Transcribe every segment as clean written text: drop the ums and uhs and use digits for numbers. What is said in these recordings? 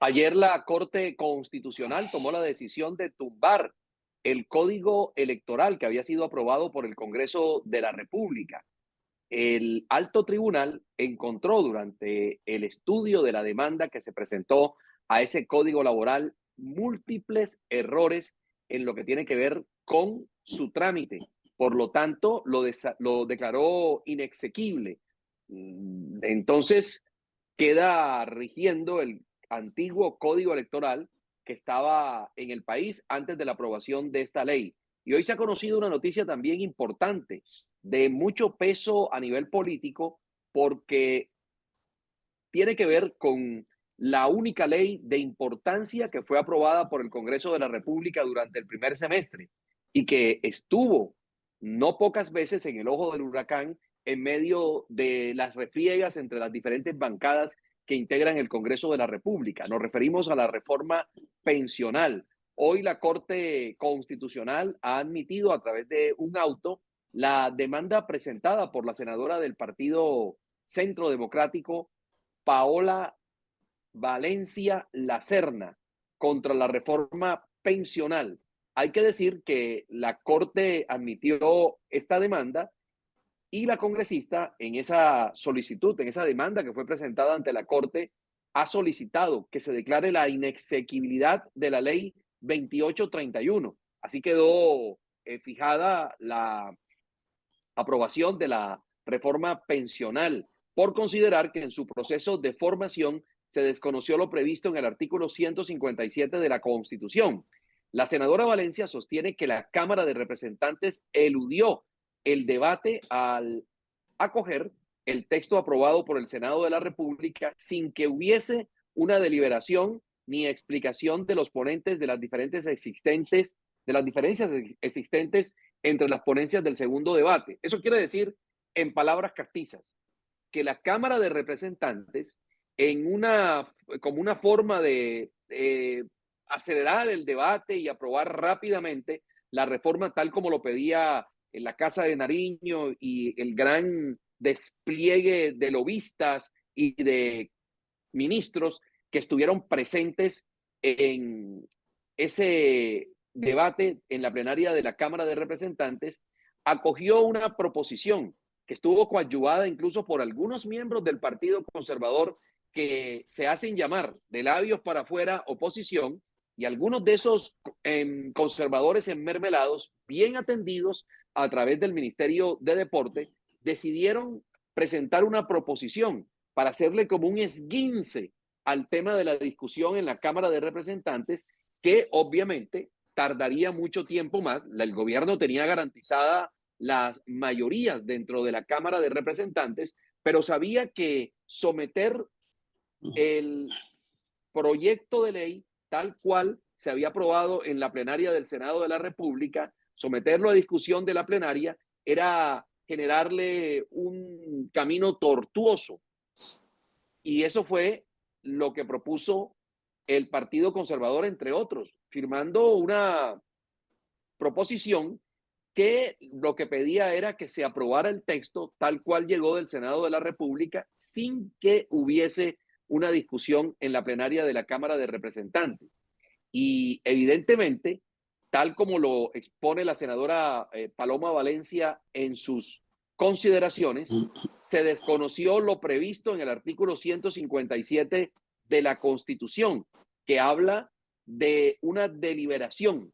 Ayer la Corte Constitucional tomó la decisión de tumbar el código electoral que había sido aprobado por el Congreso de la República. El alto tribunal encontró durante el estudio de la demanda que se presentó a ese código laboral múltiples errores en lo que tiene que ver con su trámite. Por lo tanto, lo declaró inexequible. Entonces, queda rigiendo el antiguo código electoral que estaba en el país antes de la aprobación de esta ley. Y hoy se ha conocido una noticia también importante, de mucho peso a nivel político, porque tiene que ver con la única ley de importancia que fue aprobada por el Congreso de la República durante el primer semestre y que estuvo no pocas veces en el ojo del huracán en medio de las refriegas entre las diferentes bancadas que integran el Congreso de la República. Nos referimos a la reforma pensional. Hoy la Corte Constitucional ha admitido a través de un auto la demanda presentada por la senadora del Partido Centro Democrático, Paola Valencia Lacerna, contra la reforma pensional. Hay que decir que la Corte admitió esta demanda y la congresista en esa solicitud, en esa demanda que fue presentada ante la Corte, ha solicitado que se declare la inexequibilidad de la ley 2831. Así quedó fijada la aprobación de la reforma pensional por considerar que en su proceso de formación se desconoció lo previsto en el artículo 157 de la Constitución. La senadora Valencia sostiene que la Cámara de Representantes eludió el debate al acoger el texto aprobado por el Senado de la República sin que hubiese una deliberación ni explicación de los ponentes de las diferentes existentes, de las diferencias existentes entre las ponencias del segundo debate. Eso quiere decir, en palabras castizas, que la Cámara de Representantes, como una forma de acelerar el debate y aprobar rápidamente la reforma tal como lo pedía en la Casa de Nariño y el gran despliegue de lobistas y de ministros que estuvieron presentes en ese debate en la plenaria de la Cámara de Representantes, acogió una proposición que estuvo coadyuvada incluso por algunos miembros del Partido Conservador que se hacen llamar de labios para afuera oposición, y algunos de esos conservadores enmermelados, bien atendidos a través del Ministerio de Deporte, decidieron presentar una proposición para hacerle como un esguince al tema de la discusión en la Cámara de Representantes, que obviamente tardaría mucho tiempo más. El gobierno tenía garantizada las mayorías dentro de la Cámara de Representantes, pero sabía que someter el proyecto de ley tal cual se había aprobado en la plenaria del Senado de la República, someterlo a discusión de la plenaria, era generarle un camino tortuoso. Y eso fue lo que propuso el Partido Conservador, entre otros, firmando una proposición que lo que pedía era que se aprobara el texto tal cual llegó del Senado de la República sin que hubiese una discusión en la plenaria de la Cámara de Representantes. Y evidentemente, tal como lo expone la senadora Paloma Valencia en sus consideraciones, se desconoció lo previsto en el artículo 157 de la Constitución, que habla de una deliberación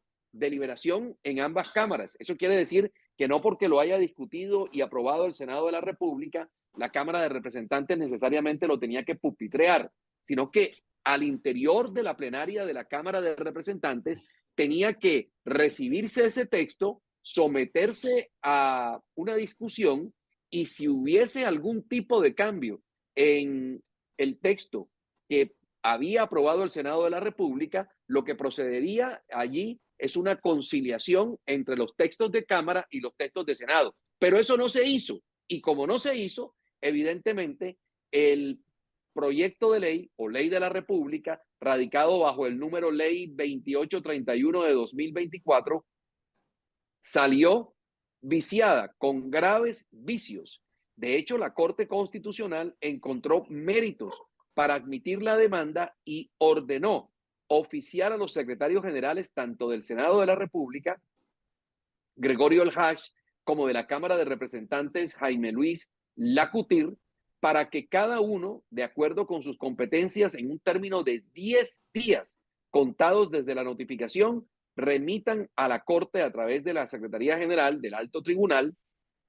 en ambas cámaras. Eso quiere decir que no porque lo haya discutido y aprobado el Senado de la República, la Cámara de Representantes necesariamente lo tenía que pupitrear, sino que al interior de la plenaria de la Cámara de Representantes tenía que recibirse ese texto, someterse a una discusión, y si hubiese algún tipo de cambio en el texto que había aprobado el Senado de la República, lo que procedería allí es una conciliación entre los textos de Cámara y los textos de Senado. Pero eso no se hizo. Y como no se hizo, evidentemente el proyecto de ley o ley de la República, radicado bajo el número ley 2831 de 2024, salió viciada con graves vicios. De hecho, la Corte Constitucional encontró méritos para admitir la demanda y ordenó oficiar a los secretarios generales tanto del Senado de la República, Gregorio El Hach, como de la Cámara de Representantes, Jaime Luis Lacutir, para que cada uno, de acuerdo con sus competencias, en un término de 10 días contados desde la notificación, remitan a la Corte a través de la Secretaría General del Alto Tribunal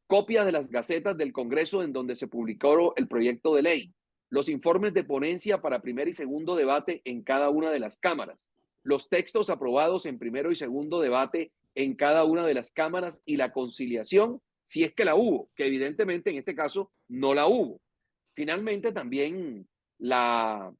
copias de las gacetas del Congreso en donde se publicó el proyecto de ley, los informes de ponencia para primer y segundo debate en cada una de las cámaras, los textos aprobados en primero y segundo debate en cada una de las cámaras y la conciliación, si es que la hubo, que evidentemente en este caso no la hubo. Finalmente, también la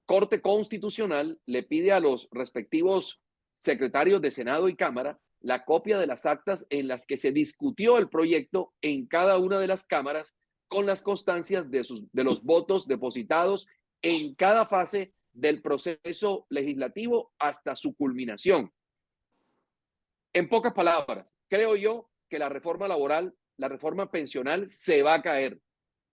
Corte Constitucional le pide a los respectivos secretarios de Senado y Cámara la copia de las actas en las que se discutió el proyecto en cada una de las cámaras con las constancias de los votos depositados en cada fase del proceso legislativo hasta su culminación. En pocas palabras, creo yo que la reforma laboral, la reforma pensional se va a caer.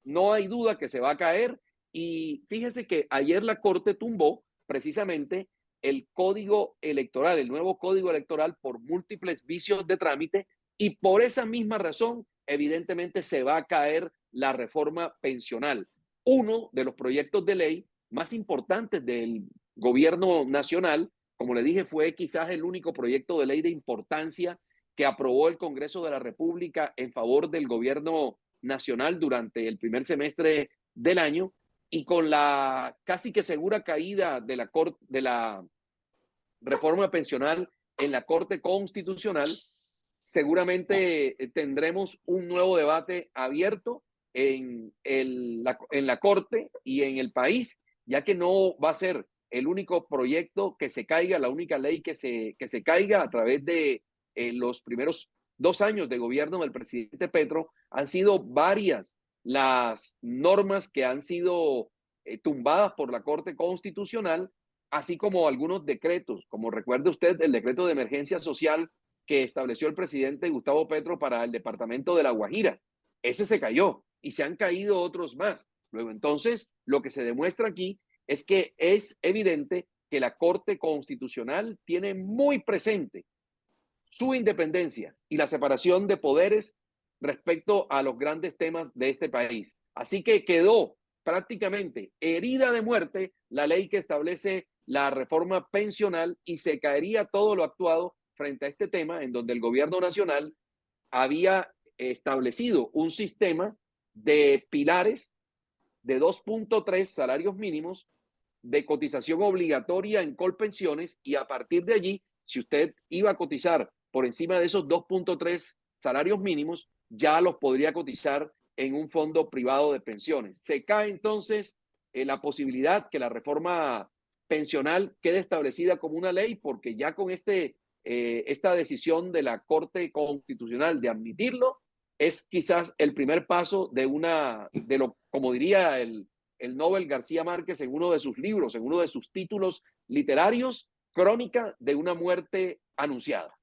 No hay duda que se va a caer. Y fíjese que ayer la Corte tumbó precisamente el código electoral, el nuevo código electoral por múltiples vicios de trámite y por esa misma razón, evidentemente, se va a caer la reforma pensional. Uno de los proyectos de ley más importantes del gobierno nacional, como le dije, fue quizás el único proyecto de ley de importancia que aprobó el Congreso de la República en favor del gobierno nacional durante el primer semestre del año, y con la casi que segura caída de la reforma pensional en la Corte Constitucional, seguramente tendremos un nuevo debate abierto en la Corte y en el país, ya que no va a ser el único proyecto que se caiga, la única ley que se caiga a través de los primeros 2 años de gobierno del presidente Petro. Han sido varias las normas que han sido tumbadas por la Corte Constitucional, así como algunos decretos, como recuerde usted el decreto de emergencia social que estableció el presidente Gustavo Petro para el departamento de La Guajira. Ese se cayó y se han caído otros más. Luego, entonces, lo que se demuestra aquí es que es evidente que la Corte Constitucional tiene muy presente su independencia y la separación de poderes respecto a los grandes temas de este país. Así que quedó prácticamente herida de muerte la ley que establece la reforma pensional y se caería todo lo actuado frente a este tema en donde el gobierno nacional había establecido un sistema de pilares de 2.3 salarios mínimos de cotización obligatoria en Colpensiones, y a partir de allí, si usted iba a cotizar por encima de esos 2.3 salarios mínimos, ya los podría cotizar en un fondo privado de pensiones. Se cae entonces la posibilidad que la reforma pensional quede establecida como una ley, porque ya con esta decisión de la Corte Constitucional de admitirlo, es quizás el primer paso de lo, como diría el Nobel García Márquez en uno de sus libros, en uno de sus títulos literarios, crónica de una muerte anunciada.